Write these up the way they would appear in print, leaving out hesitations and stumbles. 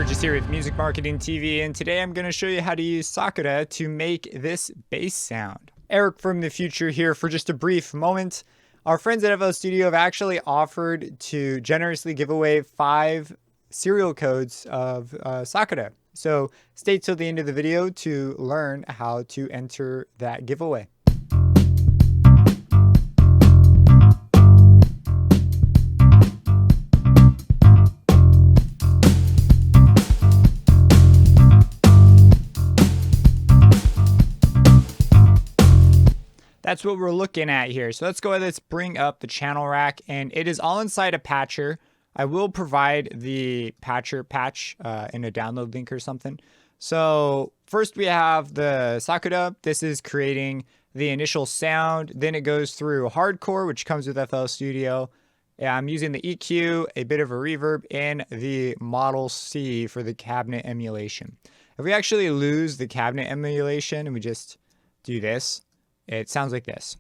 Burgess here with Music Marketing TV, and today I'm going to show you how to use Sakura to make this bass sound. Eric from the future here for just a brief moment. Our friends at FL Studio have actually offered to generously give away 5 serial codes of Sakura. So stay till the end of the video to learn how to enter that giveaway. That's what we're looking at here. So let's go ahead, let's bring up the channel rack, and it is all inside a patcher. I will provide the patcher patch in a download link or something. So first we have the Sakura. This is creating the initial sound. Then it goes through hardcore, which comes with FL Studio. I'm using the EQ, a bit of a reverb, and the Model C for the cabinet emulation. If we actually lose the cabinet emulation and we just do this, it sounds like this.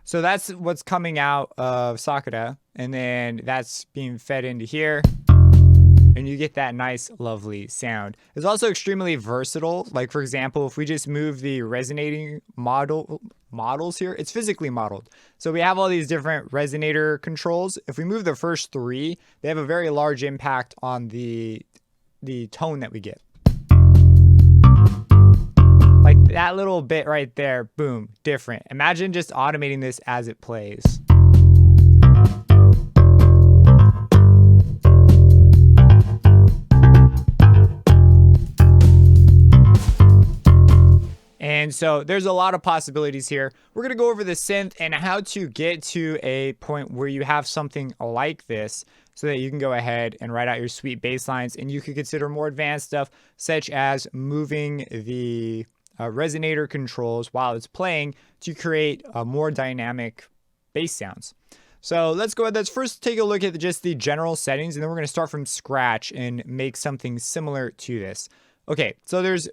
So that's what's coming out of Sakura, and then that's being fed into here, and you get that nice, lovely sound. It's also extremely versatile. Like, for example, if we just move the resonating models here, it's physically modeled. So we have all these different resonator controls. If we move the first 3, they have a very large impact on the tone that we get. Like that little bit right there, boom, different. Imagine just automating this as it plays. And so there's a lot of possibilities here. We're going to go over the synth and how to get to a point where you have something like this so that you can go ahead and write out your sweet bass lines, and you could consider more advanced stuff such as moving the resonator controls while it's playing to create more dynamic bass sounds. So let's go ahead. Let's first take a look at just the general settings, and then we're going to start from scratch and make something similar to this. Okay, so there's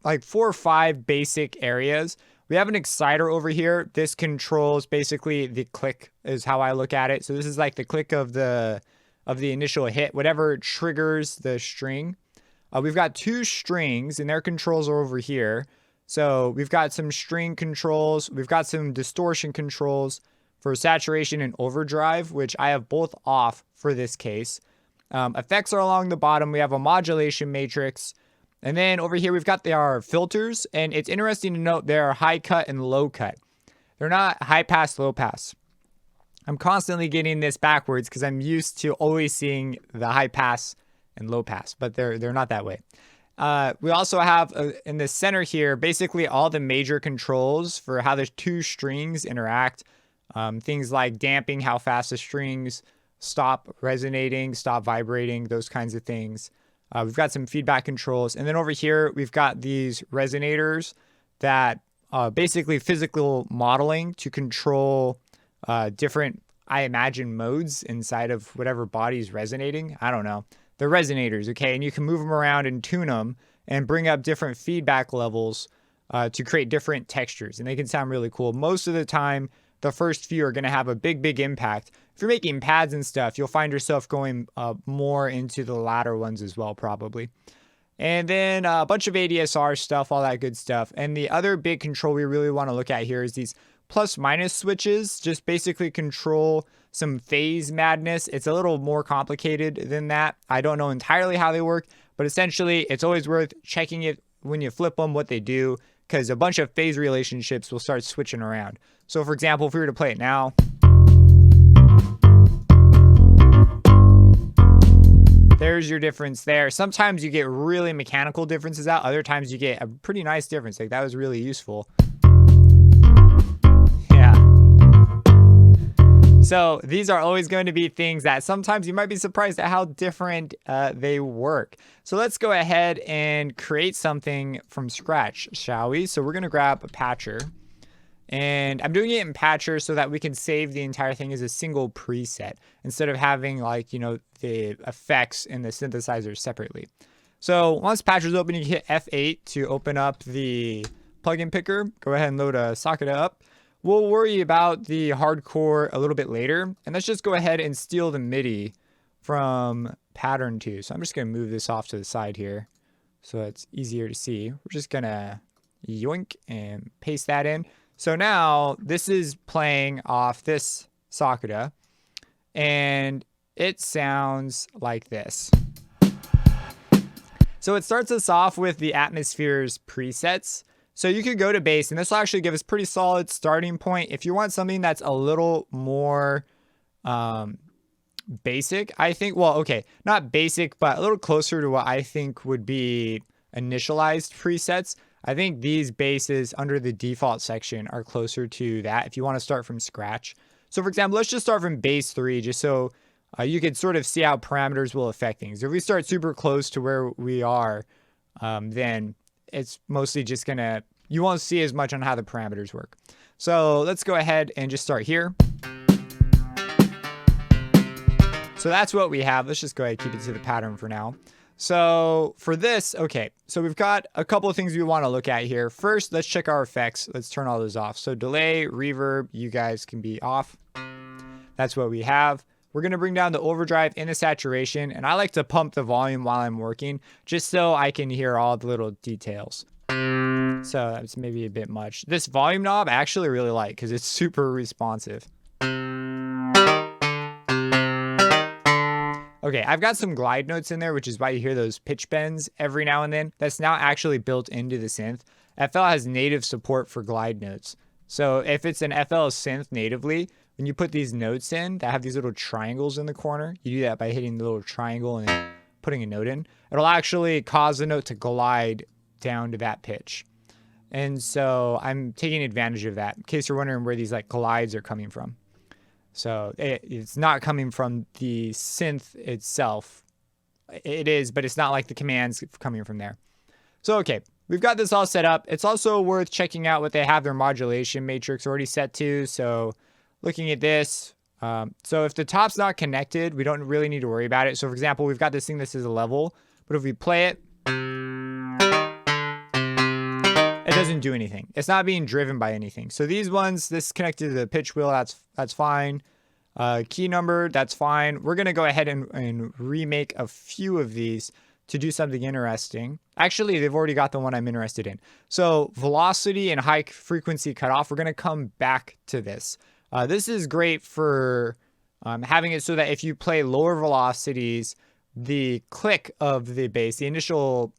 like 4 or 5 basic areas. We have an exciter over here. This controls basically the click is how I look at it. So this is like the click of the initial hit, whatever triggers the string. We've got 2 strings, and their controls are over here. So we've got some string controls. We've got some distortion controls for saturation and overdrive, which I have both off for this case. Effects are along the bottom. We have a modulation matrix. And then over here, we've got our filters. And it's interesting to note they are high cut and low cut. They're not high pass, low pass. I'm constantly getting this backwards because I'm used to always seeing the high pass and low pass, but they're not that way. We also have in the center here basically all the major controls for how the 2 strings interact. Things like damping, how fast the strings stop resonating, stop vibrating, those kinds of things. We've got some feedback controls, and then over here we've got these resonators that basically physical modeling to control different, I imagine, modes inside of whatever body's resonating. I don't know. The resonators, okay, and you can move them around and tune them and bring up different feedback levels to create different textures, and they can sound really cool. Most of the time, the first few are going to have a big impact. If you're making pads and stuff, you'll find yourself going more into the latter ones as well, probably. And then a bunch of ADSR stuff, all that good stuff. And the other big control we really want to look at here is these plus minus switches, just basically control some phase madness. It's a little more complicated than that. I don't know entirely how they work, but essentially it's always worth checking it when you flip them, what they do, because a bunch of phase relationships will start switching around. So for example, if we were to play it now, there's your difference there. Sometimes you get really mechanical differences out. Other times you get a pretty nice difference. Like that was really useful. So these are always going to be things that sometimes you might be surprised at how different they work. So let's go ahead and create something from scratch, shall we? So we're going to grab a patcher, and I'm doing it in patcher so that we can save the entire thing as a single preset instead of having, like, you know, the effects in the synthesizer separately. So once patcher's open, you can hit F8 to open up the plugin picker. Go ahead and load a Sakura up. We'll worry about the hardcore a little bit later, and let's just go ahead and steal the MIDI from pattern 2. So I'm just going to move this off to the side here so it's easier to see. We're just going to yoink and paste that in. So now this is playing off this Sakura, and it sounds like this. So it starts us off with the atmospheres presets. So you could go to bass, and this will actually give us pretty solid starting point. If you want something that's a little more basic, I think, well, okay, not basic, but a little closer to what I think would be initialized presets. I think these basses under the default section are closer to that if you want to start from scratch. So for example, let's just start from bass 3, just so you could sort of see how parameters will affect things. If we start super close to where we are, then it's mostly just gonna, you won't see as much on how the parameters work. So let's go ahead and just start here. So that's what we have. Let's just go ahead and keep it to the pattern for now. So for this, okay, so we've got a couple of things we want to look at here. First, let's check our effects. Let's turn all those off. So delay, reverb, you guys can be off. That's what we have. We're going to bring down the overdrive and the saturation, and I like to pump the volume while I'm working just so I can hear all the little details. So that's maybe a bit much. This volume knob I actually really like because it's super responsive. Okay, I've got some glide notes in there, which is why you hear those pitch bends every now and then. That's now actually built into the synth. FL has native support for glide notes. So if it's an FL synth natively, when you put these notes in that have these little triangles in the corner, you do that by hitting the little triangle and then putting a note in. It'll actually cause the note to glide down to that pitch. And so I'm taking advantage of that in case you're wondering where these like glides are coming from. So it's not coming from the synth itself. It is, but it's not like the commands coming from there. So, okay, we've got this all set up. It's also worth checking out what they have their modulation matrix already set to. So looking at this, so if the top's not connected, we don't really need to worry about it. So for example, we've got this thing that says a level, but if we play it, it doesn't do anything. It's not being driven by anything. So these ones, this connected to the pitch wheel, that's fine. Key number, that's fine. We're gonna go ahead and remake a few of these to do something interesting. Actually, they've already got the one I'm interested in. So velocity and high frequency cutoff, we're gonna come back to this. This is great for having it so that if you play lower velocities, the click of the bass, the initial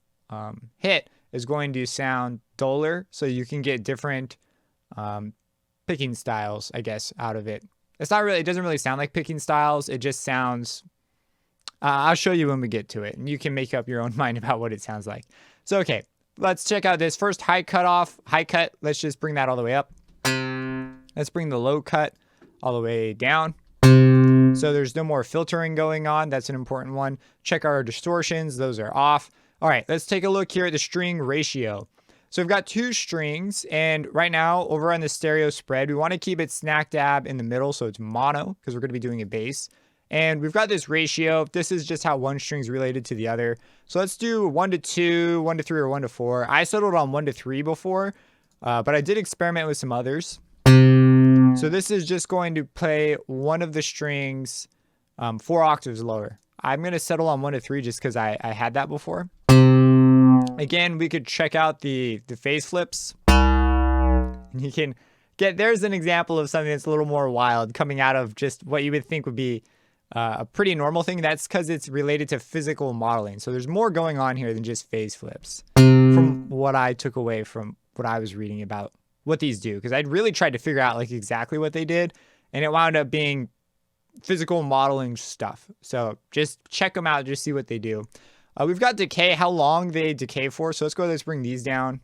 hit, is going to sound duller, so you can get different picking styles, I guess, out of it. It's not really, it doesn't really sound like picking styles. It just sounds, I'll show you when we get to it, and you can make up your own mind about what it sounds like. So, okay, let's check out this first high cut. Let's just bring that all the way up. Let's bring the low cut all the way down. So there's no more filtering going on. That's an important one. Check our distortions. Those are off. All right, let's take a look here at the string ratio. So we've got 2 strings, and right now over on the stereo spread, we want to keep it smack dab in the middle, so it's mono, because we're going to be doing a bass. And we've got this ratio. This is just how one string is related to the other. So let's do 1 to 2, 1 to 3, or 1 to 4. I settled on 1 to 3 before, but I did experiment with some others. So this is just going to play one of the strings 4 octaves lower. I'm going to settle on 1 to 3 just because I had that before. Again, we could check out the phase flips. You can get, there's an example of something that's a little more wild coming out of just what you would think would be a pretty normal thing. That's because it's related to physical modeling. So there's more going on here than just phase flips from what I took away from what I was reading about what these do. Because I'd really tried to figure out like exactly what they did, and it wound up being physical modeling stuff. So just check them out, just see what they do. We've got decay, how long they decay for. So let's bring these down.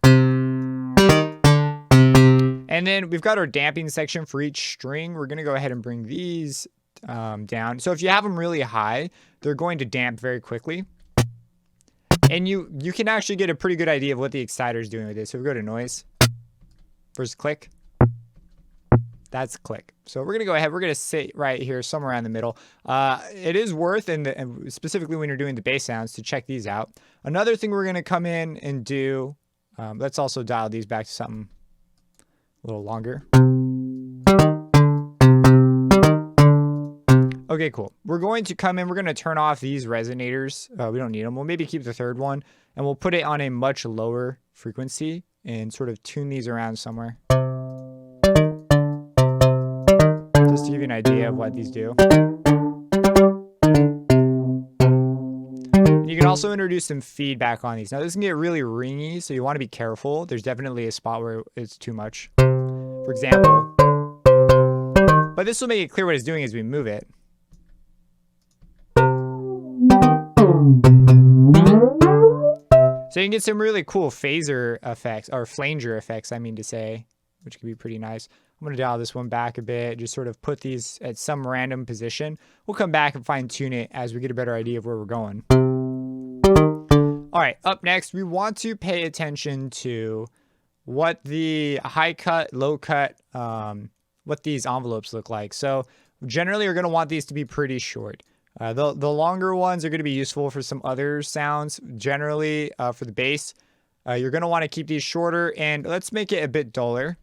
And then we've got our damping section for each string. We're going to go ahead and bring these down. So if you have them really high, they're going to damp very quickly. And you can actually get a pretty good idea of what the exciter is doing with this. So we go to noise versus click. That's click. So we're going to go ahead. We're going to sit right here somewhere around the middle. It is worth, and specifically when you're doing the bass sounds, to check these out. Another thing we're going to come in and do, let's also dial these back to something a little longer. Okay, cool. We're going to come in, we're going to turn off these resonators. We don't need them. We'll maybe keep the third one, and we'll put it on a much lower frequency and sort of tune these around somewhere. Just to give you an idea of what these do. And you can also introduce some feedback on these. Now this can get really ringy, so you want to be careful. There's definitely a spot where it's too much, for example. But this will make it clear what it's doing as we move it. So you can get some really cool phaser effects, or flanger effects, I mean to say, which can be pretty nice. I'm going to dial this one back a bit, just sort of put these at some random position. We'll come back and fine tune it as we get a better idea of where we're going. All right, up next, we want to pay attention to what the high cut, low cut, what these envelopes look like. So generally you're going to want these to be pretty short. The longer ones are going to be useful for some other sounds. Generally, for the bass, you're going to want to keep these shorter, and let's make it a bit duller.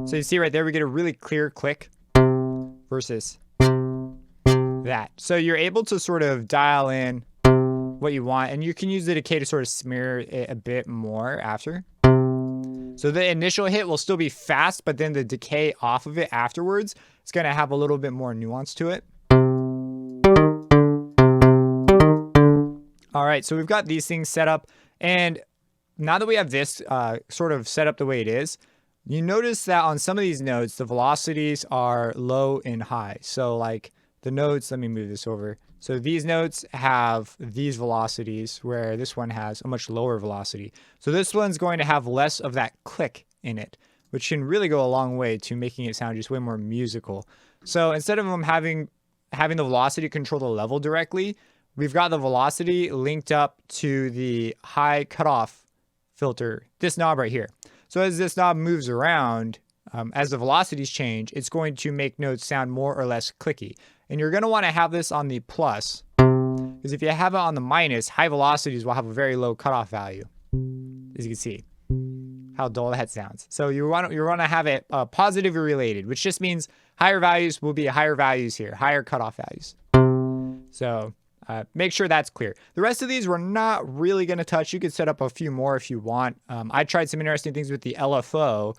So you see right there, we get a really clear click versus that. So you're able to sort of dial in what you want, and you can use the decay to sort of smear it a bit more after. So the initial hit will still be fast, but then the decay off of it afterwards, it's going to have a little bit more nuance to it. All right, so we've got these things set up, and now that we have this sort of set up the way it is, you notice that on some of these notes, the velocities are low and high. So like the notes, let me move this over. So these notes have these velocities where this one has a much lower velocity. So this one's going to have less of that click in it, which can really go a long way to making it sound just way more musical. So instead of them having the velocity control the level directly, we've got the velocity linked up to the high cutoff filter, this knob right here. So as this knob moves around, as the velocities change, it's going to make notes sound more or less clicky. And you're going to want to have this on the plus, because if you have it on the minus, high velocities will have a very low cutoff value, as you can see how dull that sounds. So you want to have it positively related, which just means higher values will be higher values here, higher cutoff values. So make sure that's clear. The rest of these we're not really going to touch. You could set up a few more if you want. I tried some interesting things with the LFO,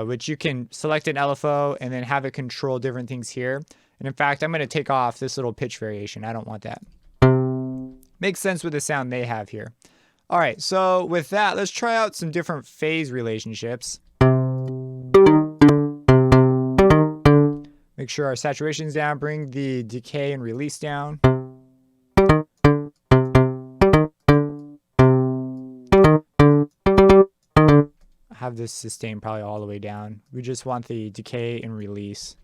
which you can select an LFO and then have it control different things here. And in fact, I'm going to take off this little pitch variation. I don't want that. Makes sense with the sound they have here. All right, so with that, let's try out some different phase relationships. Make sure our saturation's down, bring the decay and release down. Have this sustain probably all the way down. We just want the decay and release.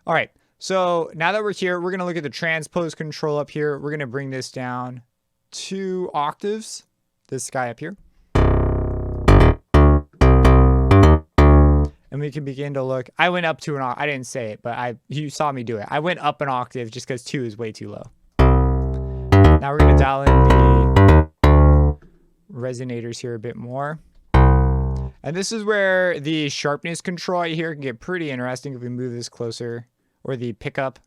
All right, so now that we're here, we're going to look at the transpose control up here. We're going to bring this down 2 octaves, this guy up here. And we can begin to look. I went up to an octave. I didn't say it, but you saw me do it. I went up an octave just because 2 is way too low. Now we're going to dial in the resonators here a bit more. And this is where the sharpness control right here can get pretty interesting if we move this closer, or the pickup.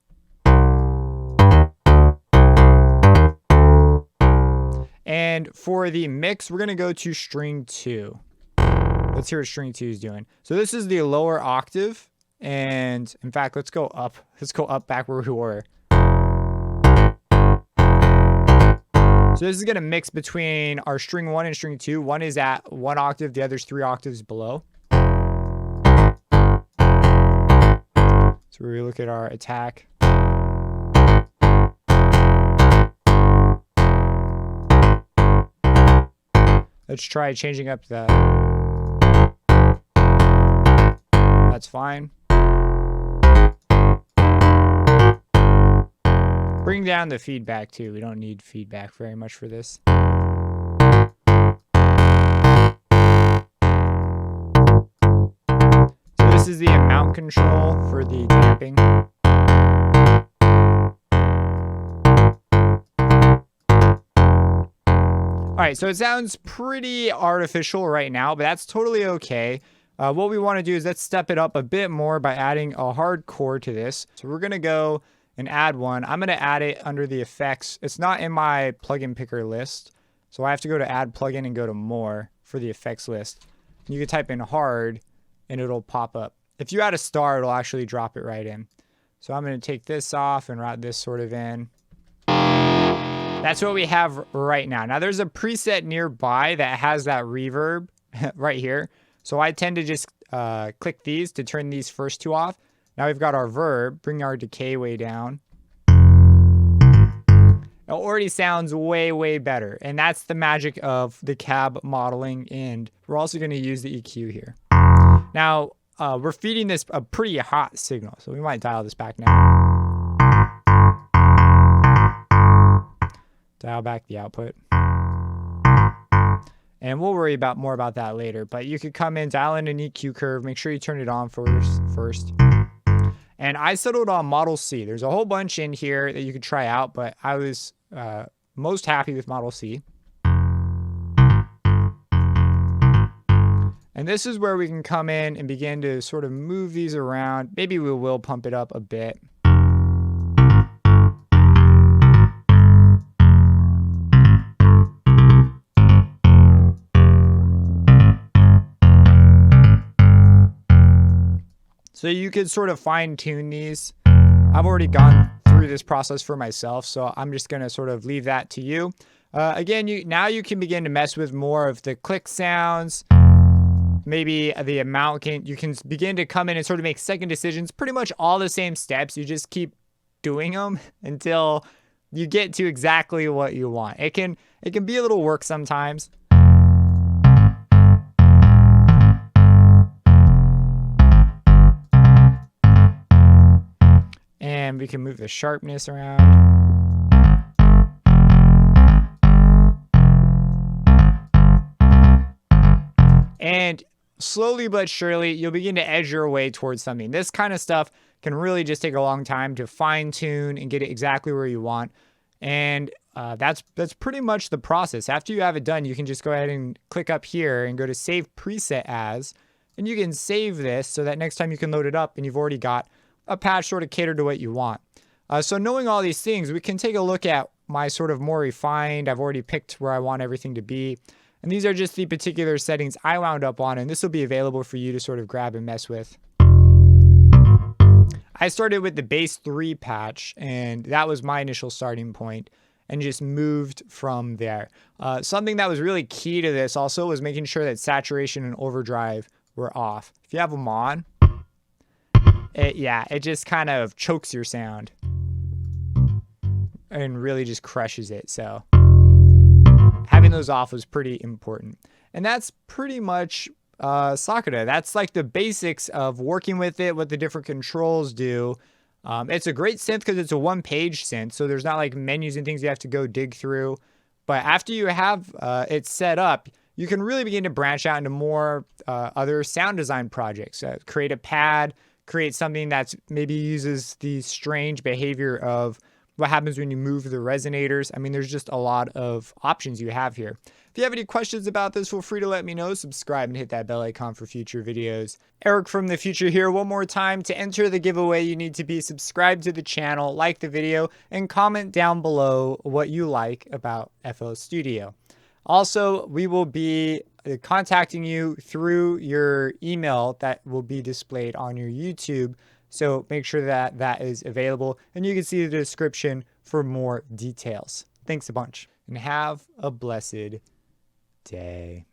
And for the mix, we're going to go to string 2. Let's hear what string 2 is doing. So this is the lower octave. And in fact, let's go up. Let's go up back where we were. So this is going to mix between our string 1 and string 2. One is at 1 octave, the other's 3 octaves below. So we look at our attack. Let's try changing up the... That's fine. Bring down the feedback too. We don't need feedback very much for this. So this is the amount control for the damping. All right, so it sounds pretty artificial right now, but that's totally okay. What we want to do is let's step it up a bit more by adding a hard chord to this. So we're going to go and add one. I'm going to add it under the effects. It's not in my plugin picker list. So I have to go to add plugin and go to more for the effects list. You can type in hard and it'll pop up. If you add a star, it'll actually drop it right in. So I'm going to take this off and route this sort of in. That's what we have right now. Now there's a preset nearby that has that reverb right here. So I tend to just click these to turn these first two off. Now we've got our verb, bring our decay way down. It already sounds way, way better. And that's the magic of the cab modeling. And we're also going to use the EQ here. Now, we're feeding this a pretty hot signal. So we might dial this back now. Dial back the output. And we'll worry more about that later. But you could come in, dial in an EQ curve. Make sure you turn it on first. And I settled on Model C. There's a whole bunch in here that you could try out, but I was most happy with Model C. And this is where we can come in and begin to sort of move these around. Maybe we will pump it up a bit. So you could sort of fine tune these. I've already gone through this process for myself, so I'm just gonna sort of leave that to you. Again, now you can begin to mess with more of the click sounds. Maybe the amount you can begin to come in and sort of make second decisions. Pretty much all the same steps. You just keep doing them until you get to exactly what you want. It can be a little work sometimes. And we can move the sharpness around. And slowly but surely, you'll begin to edge your way towards something. This kind of stuff can really just take a long time to fine tune and get it exactly where you want. And that's pretty much the process. After you have it done, you can just go ahead and click up here and go to Save Preset As. And you can save this so that next time you can load it up and you've already got a patch sort of catered to what you want. So knowing all these things, we can take a look at my sort of more refined. I've already picked where I want everything to be. And these are just the particular settings I wound up on, and this will be available for you to sort of grab and mess with. I started with the bass 3 patch, and that was my initial starting point, and just moved from there. Something that was really key to this also was making sure that saturation and overdrive were off. If you have them on, it just kind of chokes your sound and really just crushes it. So having those off was pretty important. And that's pretty much Sakura. That's like the basics of working with it, what the different controls do. It's a great synth because it's a one-page synth, so there's not like menus and things you have to go dig through. But after you have it set up, you can really begin to branch out into more other sound design projects. Create a pad, create something that's maybe uses the strange behavior of what happens when you move the resonators. I mean, there's just a lot of options you have here. If you have any questions about this, feel free to let me know. Subscribe and hit that bell icon for future videos. Eric from the future here one more time. To enter the giveaway, you need to be subscribed to the channel, like the video, and comment down below what you like about FL Studio. Also, we will be contacting you through your email that will be displayed on your YouTube. So make sure that that is available, and you can see the description for more details. Thanks a bunch, and have a blessed day.